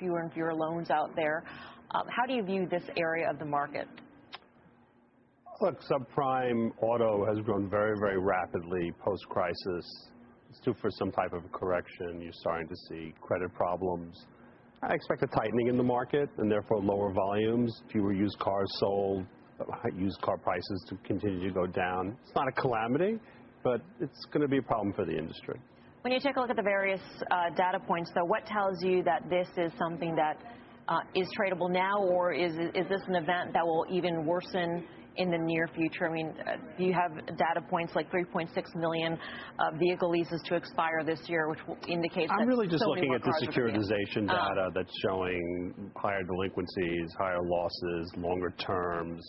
fewer and fewer loans out there. How do you view this area of the market? Look, subprime auto has grown very, very rapidly post-crisis. It's due for some type of correction. You're starting to see credit problems. I expect a tightening in the market and therefore lower volumes, fewer used cars sold, used car prices to continue to go down. It's not a calamity, but it's going to be a problem for the industry. When you take a look at the various data points, though, what tells you that this is something that is tradable now, or is this an event that will even worsen in the near future? I mean, do you have data points like 3.6 million vehicle leases to expire this year, which will indicate that I'm really just so looking at the securitization data that's showing higher delinquencies, higher losses, longer terms,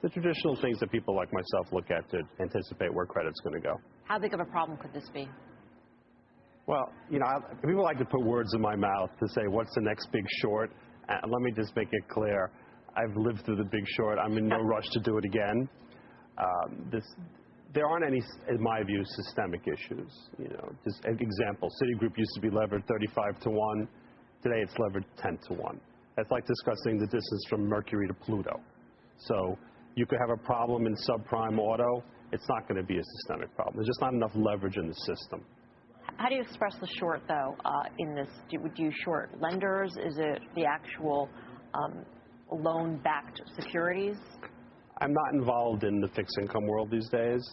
the traditional things that people like myself look at to anticipate where credit's going to go. How big of a problem could this be? Well, you know, people like to put words in my mouth to say, what's the next big short? Let me just make it clear. I've lived through the big short. I'm in no rush to do it again. There aren't any, in my view, systemic issues. You know, just an example, Citigroup used to be levered 35 to 1. Today it's levered 10 to 1. That's like discussing the distance from Mercury to Pluto. So you could have a problem in subprime auto. It's not going to be a systemic problem. There's just not enough leverage in the system. How do you express the short, though, in this? Do you short lenders? Is it the actual loan-backed securities? I'm not involved in the fixed income world these days.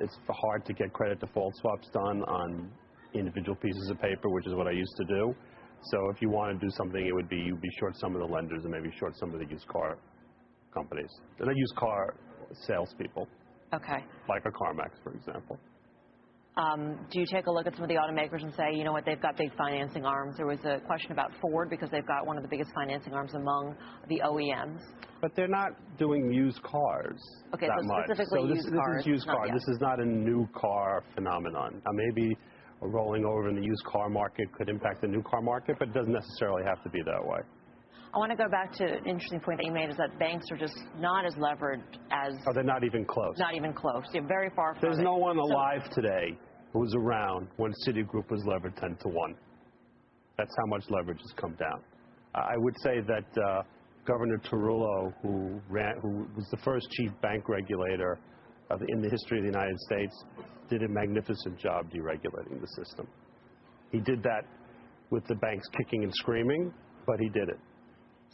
It's hard to get credit default swaps done on individual pieces of paper, which is what I used to do. So if you want to do something, it would be you'd be short some of the lenders and maybe short some of the used car companies. And the used car salespeople. Okay. Like a CarMax, for example. Do you take a look at some of the automakers and say, you know what, they've got big financing arms? There was a question about Ford because they've got one of the biggest financing arms among the OEMs. But they're not doing used cars okay, that so much. specifically used cars. This is used car. This is not a new car phenomenon. Now, maybe rolling over in the used car market could impact the new car market, but it doesn't necessarily have to be that way. I want to go back to an interesting point that you made, is that banks are just not as levered as... Oh, they're not even close. Not even close. They're very far from There's no one alive today who was around when Citigroup was levered 10 to 1. That's how much leverage has come down. I would say that Governor Tarullo, who was the first chief bank regulator in the history of the United States, did a magnificent job deregulating the system. He did that with the banks kicking and screaming, but he did it.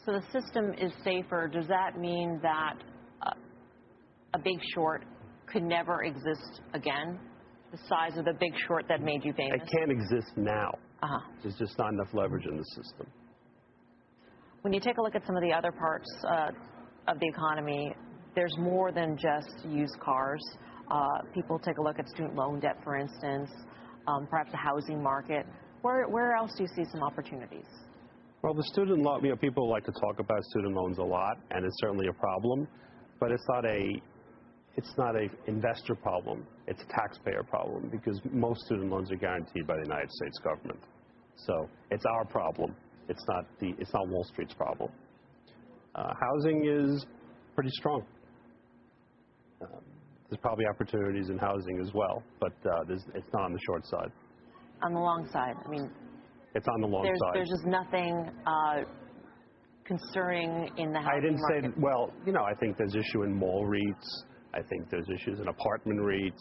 So the system is safer. Does that mean that a big short could never exist again? The size of the big short that made you famous? It can't exist now. There's just not enough leverage in the system. When you take a look at some of the other parts of the economy, there's more than just used cars. People take a look at student loan debt, for instance, perhaps the housing market. Where else do you see some opportunities? Well, the student loan, you know, people like to talk about student loans a lot, and it's certainly a problem, but it's not an investor problem. It's a taxpayer problem because most student loans are guaranteed by the United States government. So it's our problem. It's not Wall Street's problem. Housing is pretty strong. There's probably opportunities in housing as well, but it's not on the short side. On the long side, I mean. It's on the long side. There's just nothing concerning in the housing market. I didn't say, well, you know, I think there's issue in mall REITs. I think there's issues in apartment REITs,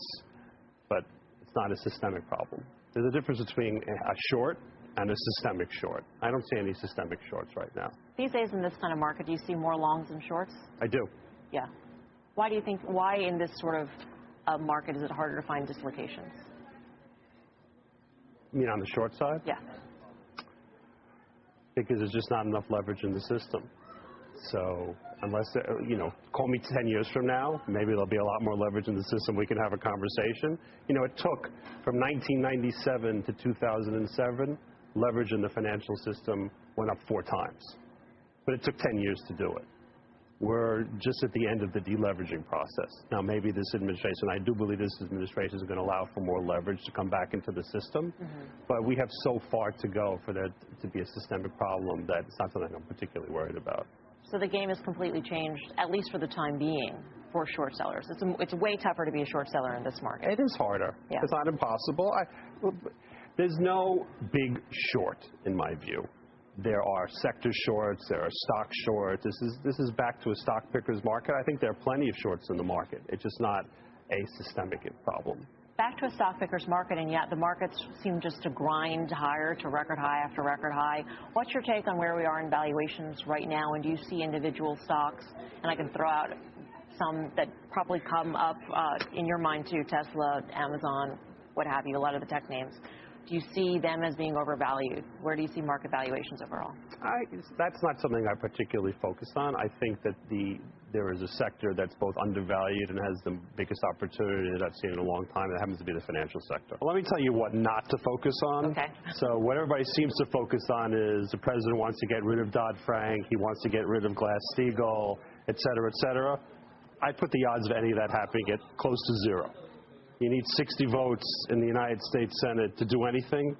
but it's not a systemic problem. There's a difference between a short and a systemic short. I don't see any systemic shorts right now. These days in this kind of market, do you see more longs than shorts? I do. Yeah. Why in this sort of market is it harder to find dislocations? You mean on the short side? Yeah. Because there's just not enough leverage in the system. So unless, you know, call me 10 years from now, maybe there'll be a lot more leverage in the system. We can have a conversation. You know, it took from 1997 to 2007, leverage in the financial system went up 4 times. But it took 10 years to do it. We're just at the end of the deleveraging process. Now, maybe this administration, I do believe this administration is going to allow for more leverage to come back into the system. But we have so far to go for there to be a systemic problem that it's not something I'm particularly worried about. So the game has completely changed, at least for the time being, for short sellers. It's way tougher to be a short seller in this market. It is harder. Yeah. It's not impossible. There's no big short, in my view. There are sector shorts, there are stock shorts. This is back to a stock picker's market. I think there are plenty of shorts in the market. It's just not a systemic problem. Back to a stock picker's market, and yet the markets seem just to grind higher to record high after record high. What's your take on where we are in valuations right now, and do you see individual stocks, and I can throw out some that probably come up in your mind too, Tesla, Amazon, what have you, a lot of the tech names. Do you see them as being overvalued? Where do you see market valuations overall? That's not something I particularly focus on. I think that there is a sector that's both undervalued and has the biggest opportunity that I've seen in a long time. That happens to be the financial sector. Let me tell you what not to focus on. Okay. So what everybody seems to focus on is the president wants to get rid of Dodd-Frank, he wants to get rid of Glass-Steagall, et cetera, et cetera. I put the odds of any of that happening at close to zero. You need 60 votes in the United States Senate to do anything.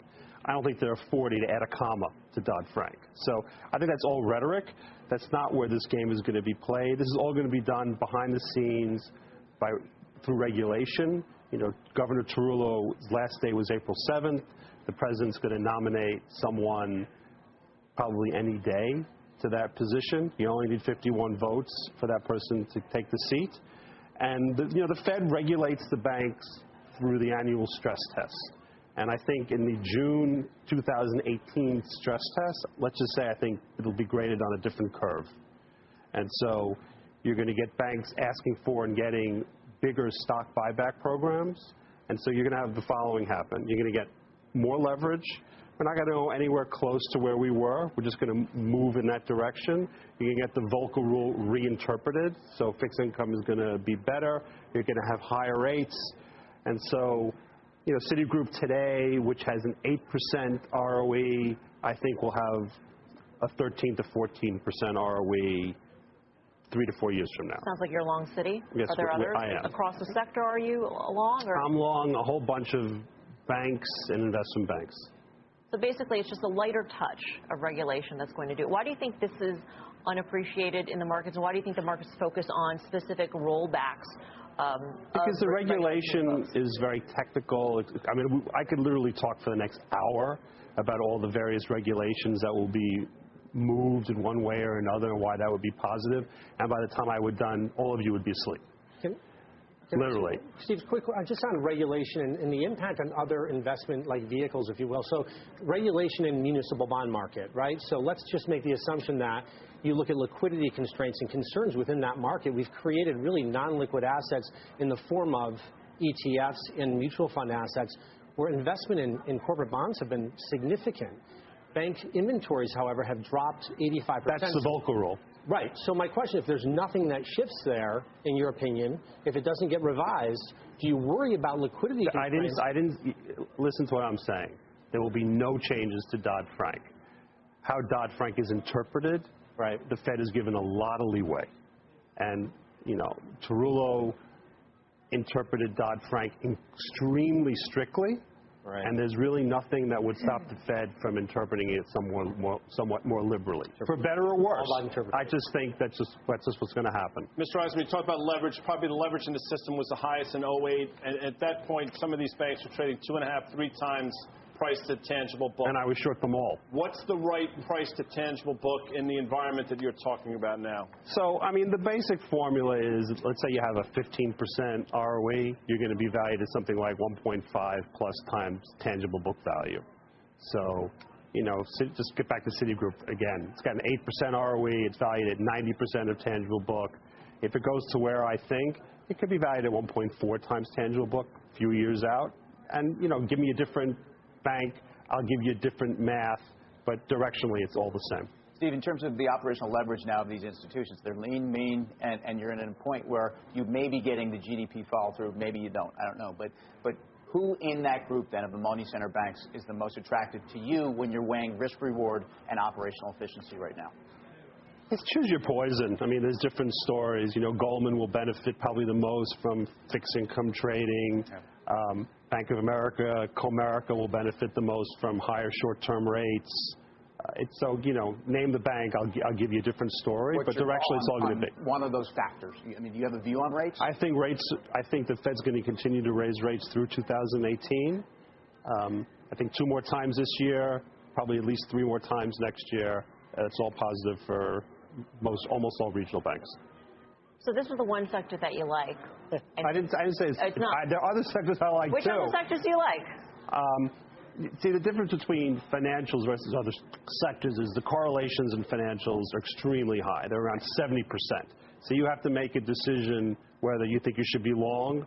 I don't think there are 40 to add a comma to Dodd-Frank. So I think that's all rhetoric. That's not where this game is going to be played. This is all going to be done behind the scenes through regulation. You know, Governor Tarullo's last day was April 7th. The president's going to nominate someone probably any day to that position. You only need 51 votes for that person to take the seat. And the Fed regulates the banks through the annual stress test. And I think in the June 2018 stress test, let's just say I think it'll be graded on a different curve. And so you're going to get banks asking for and getting bigger stock buyback programs. And so you're going to have the following happen. You're going to get more leverage. We're not going to go anywhere close to where we were. We're just going to move in that direction. You can get the Volcker rule reinterpreted. So fixed income is going to be better. You're going to have higher rates. And so, Citigroup today, which has an 8% ROE, I think will have a 13 to 14% ROE 3 to 4 years from now. Sounds like you're long Citi. Yes, are there others? I am. Across the sector, are you long? Or? I'm long a whole bunch of banks and investment banks. So basically, it's just a lighter touch of regulation that's going to do it. Why do you think this is unappreciated in the markets, and why do you think the markets focus on specific rollbacks? Because the regulation is very technical. I mean, I could literally talk for the next hour about all the various regulations that will be moved in one way or another and why that would be positive. And by the time I would done, all of you would be asleep. Literally. Steve, quick, just on regulation and the impact on other investment-like vehicles, if you will. So regulation in municipal bond market, right? So let's just make the assumption that you look at liquidity constraints and concerns within that market. We've created really non-liquid assets in the form of ETFs and mutual fund assets where investment in corporate bonds have been significant. Bank inventories, however, have dropped 85%. That's the Volcker rule. Right. So my question, if there's nothing that shifts there, in your opinion, if it doesn't get revised, do you worry about liquidity constraints? I didn't listen to what I'm saying. There will be no changes to Dodd-Frank. How Dodd-Frank is interpreted, right, the Fed is given a lot of leeway. And, Tarullo interpreted Dodd-Frank extremely strictly. Right. And there's really nothing that would stop the Fed from interpreting it somewhat more liberally. For better or worse. I just think that's just what's going to happen. Mr. Eisman, you talked about leverage. Probably the leverage in the system was the highest in 2008. And at that point, some of these banks were trading 2.5, 3 times price to tangible book. And I was short them all. What's the right price to tangible book in the environment that you're talking about now? So, I mean, the basic formula is, let's say you have a 15% ROE, you're going to be valued at something like 1.5 plus times tangible book value. So, just get back to Citigroup again. It's got an 8% ROE. It's valued at 90% of tangible book. If it goes to where I think, it could be valued at 1.4 times tangible book a few years out. And, give me a different bank, I'll give you a different math, but directionally it's all the same. Steve, in terms of the operational leverage now of these institutions, they're lean, mean, and you're in a point where you may be getting the GDP follow through, maybe you don't, I don't know. But who in that group then of the money center banks is the most attractive to you when you're weighing risk reward and operational efficiency right now? It's choose your poison. I mean, there's different stories. Goldman will benefit probably the most from fixed income trading. Yeah. Bank of America, Comerica will benefit the most from higher short-term rates. Name the bank, I'll give you a different story, but directionally it's all going to be one of those factors. I mean, do you have a view on rates? I think the Fed's going to continue to raise rates through 2018. I think 2 more times this year. probably at least 3 more times next year. It's all positive for almost all regional banks. So this is the one sector that you like. I didn't say it's not. there are other sectors I like Which too. other sectors do you like? See, the difference between financials versus other sectors is the correlations in financials are extremely high. They're around 70%. So you have to make a decision whether you think you should be long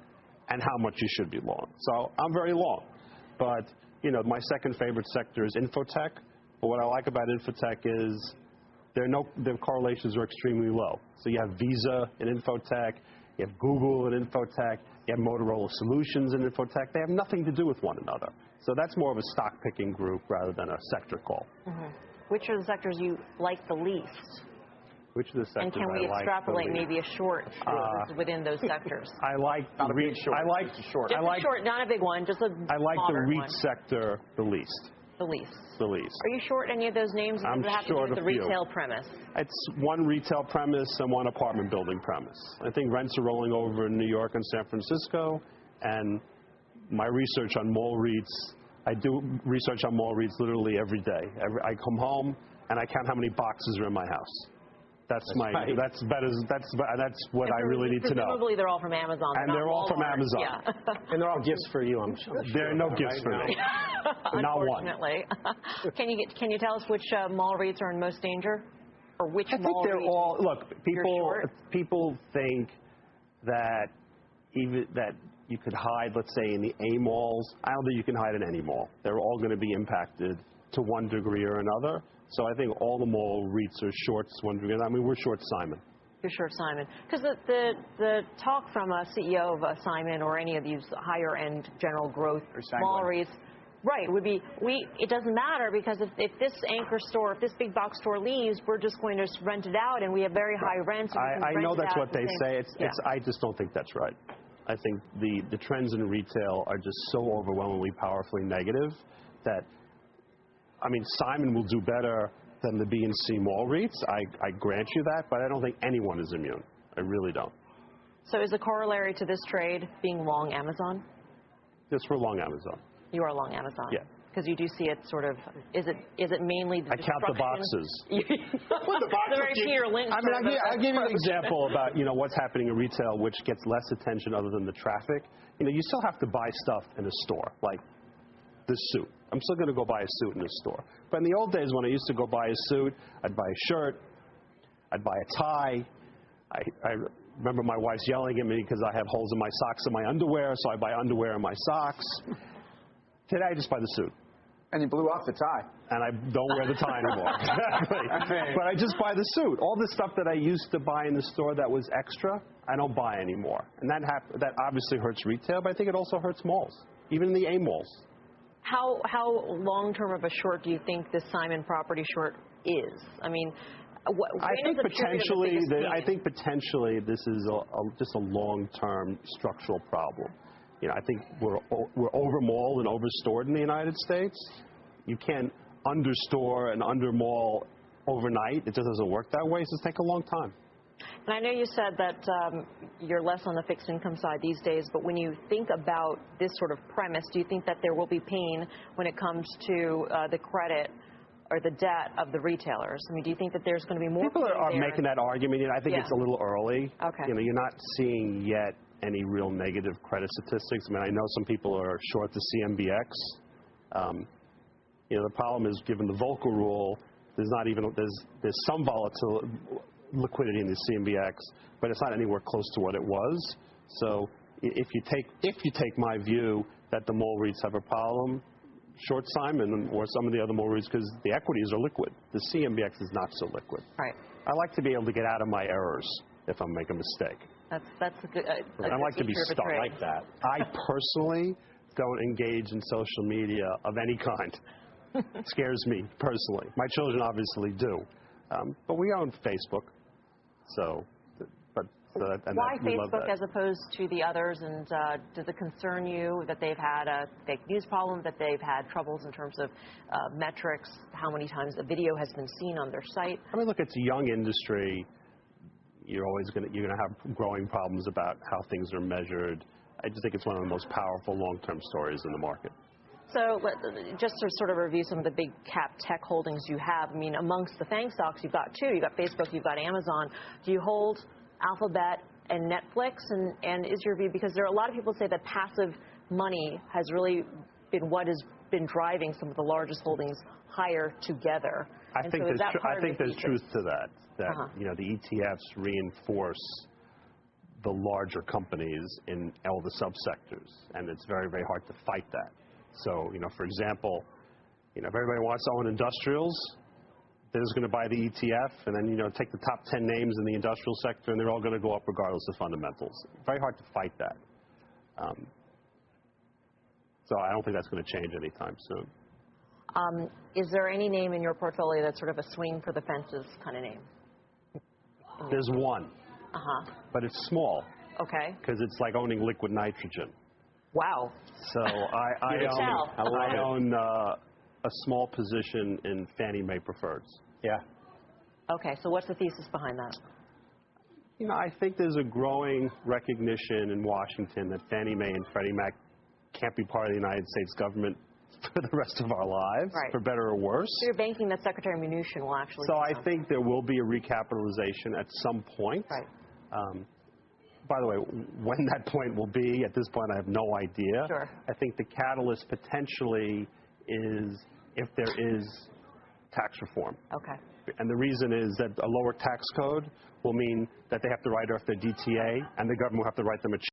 and how much you should be long. So I'm very long. But, you know, my second favorite sector is infotech. But what I like about infotech is the correlations are extremely low. So you have Visa in infotech, you have Google in infotech, you have Motorola Solutions in infotech. They have nothing to do with one another. So that's more of a stock picking group rather than a sector call. Mm-hmm. Which are the sectors you like the least? Which of the sectors and can we extrapolate maybe a short within those sectors? I like the REIT. Short. I like short. Just a short, not a big one, just a I like the REIT one. sector the least. The least. The least. Are you short any of those names? I'm Does it have to do short with the a few. retail premise? It's one retail premise and one apartment building premise. I think rents are rolling over in New York and San Francisco, and my research on mall REITs, I do research on mall REITs literally every day. I come home and I count how many boxes are in my house. That's what I really need to know. Presumably they're all from Amazon. And they're all from Amazon. Yeah. And they're all gifts for you, I'm sure. There are no gifts for me. Not one. Unfortunately. Can you tell us which mall REITs are in most danger? Or which I think mall they're REITs all, look, short? people think that you could hide, let's say, in the A malls. I don't think you can hide in any mall. They're all going to be impacted to one degree or another. So I think all the mall REITs are short to one degree. I mean, we're short Simon. You're short Simon. Because the talk from a CEO of Simon or any of these higher end general growth mall REITs, right, would be, it doesn't matter because if this anchor store, if this big box store leaves, we're just going to rent it out and we have very high rents. I know that's what they say. I just don't think that's right. I think the trends in retail are just so overwhelmingly powerfully negative that, I mean, Simon will do better than the B and C mall REITs. I grant you that, but I don't think anyone is immune. I really don't. So is the corollary to this trade being long Amazon? Yes, we're long Amazon. You are long Amazon? Yeah. Because you do see it sort of, is it mainly the I count the boxes. Well, the boxes. Very Peter Lynch. I mean, I'll give you an example about, what's happening in retail, which gets less attention other than the traffic. You still have to buy stuff in a store, like this suit. I'm still going to go buy a suit in a store. But in the old days when I used to go buy a suit, I'd buy a shirt, I'd buy a tie. I remember my wife's yelling at me because I have holes in my socks and my underwear, so I buy underwear and my socks. Today I just buy the suit. And you blew off the tie. And I don't wear the tie anymore. Exactly. But I just buy the suit. All the stuff that I used to buy in the store that was extra, I don't buy anymore. And that obviously hurts retail, but I think it also hurts malls, even in the A malls. How long-term of a short do you think this Simon property short is? I mean, I think potentially this is just a long-term structural problem. I think we're over-malled and over-stored in the United States. You can't under-store and under-mall overnight. It just doesn't work that way. It's going to take a long time. And I know you said that you're less on the fixed income side these days, but when you think about this sort of premise, do you think that there will be pain when it comes to the credit or the debt of the retailers? I mean, do you think that there's going to be more people are making that argument? I think it's a little early. Okay. You're not seeing yet any real negative credit statistics. I mean, I know some people are short the CMBX. The problem is, given the Volcker rule, there's some volatile liquidity in the CMBX, but it's not anywhere close to what it was. So if you take my view that the mall REITs have a problem, short Simon or some of the other mall REITs, because the equities are liquid. The CMBX is not so liquid. Right. I like to be able to get out of my errors if I make a mistake. That's a good. I like to be stuck like that. I personally don't engage in social media of any kind. It scares me personally. My children obviously do, but we own Facebook. So, why Facebook as opposed to the others? And does it concern you that they've had a fake news problem, that they've had troubles in terms of metrics, how many times a video has been seen on their site? I mean, look, it's a young industry. You're going to have growing problems about how things are measured. I just think it's one of the most powerful long-term stories in the market. So just to sort of review some of the big cap tech holdings you have, I mean, amongst the FANG stocks, you've got two. You've got Facebook, you've got Amazon. Do you hold Alphabet and Netflix? And is your view, because there are a lot of people say that passive money has really been what has been driving some of the largest holdings higher together. I think there's truth to that. You know, the ETFs reinforce the larger companies in all the subsectors, and it's very, very hard to fight that. So, you know, for example, you know, if everybody wants to own industrials, they're just going to buy the ETF, and then, you know, take the top 10 names in the industrial sector, and they're all going to go up regardless of fundamentals. Very hard to fight that. So I don't think that's going to change anytime soon. Is there any name in your portfolio that's sort of a swing for the fences kind of name? There's one. But it's small. Okay. Because it's like owning liquid nitrogen. Wow. So I own a small position in Fannie Mae preferreds. Yeah. Okay, so what's the thesis behind that? You know, I think there's a growing recognition in Washington that Fannie Mae and Freddie Mac can't be part of the United States government for the rest of our lives, for better or worse. So you're banking that Secretary Mnuchin will actually... So I think there will be a recapitalization at some point. Right. By the way, when that point will be, at this point I have no idea. Sure. I think the catalyst potentially is if there is tax reform. Okay. And the reason is that a lower tax code will mean that they have to write off their DTA, and the government will have to write them a check